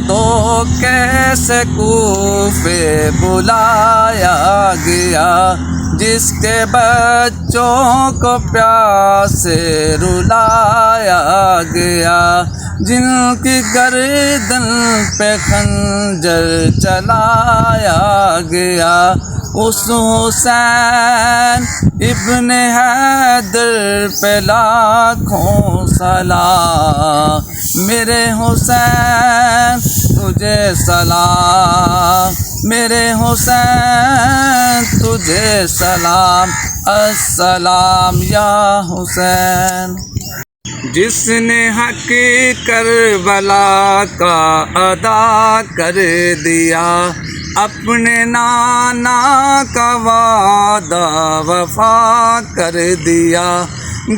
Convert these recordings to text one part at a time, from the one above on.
دو کیسے کوفے بلایا گیا، جس کے بچوں کو پیاس سے رلایا گیا، جن کی گردن پہ خنجر چلایا گیا، اس حسین ابن حیدر پہ لاکھوں سلام، میرے حسین تجھے سلام، میرے حسین تجھے سلام، السلام یا حسین۔ جس نے حق کربلا کا ادا کر دیا، اپنے نانا کا وعدہ وفا کر دیا،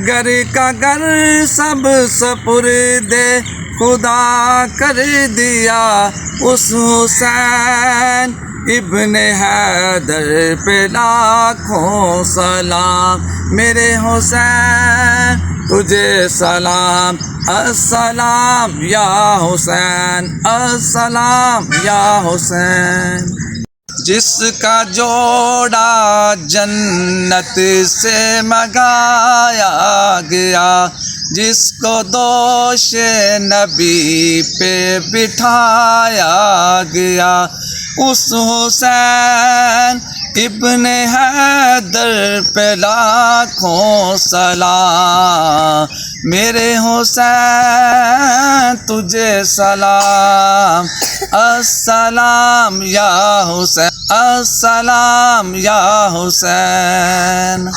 گھر کا گھر سب سپرد خدا کر دیا، اس حسین ابن حیدر پہ لاکھوں سلام، میرے حسین تجھے سلام، السلام یا حسین، السلام یا حسین۔ جس کا جوڑا جنت سے منگایا گیا، جس کو دوش نبی پہ بٹھایا گیا، اس حسین ابن حیدر پہ لاکھوں سلام، میرے حسین تجھے سلام، السلام یا حسین، السلام یا حسین۔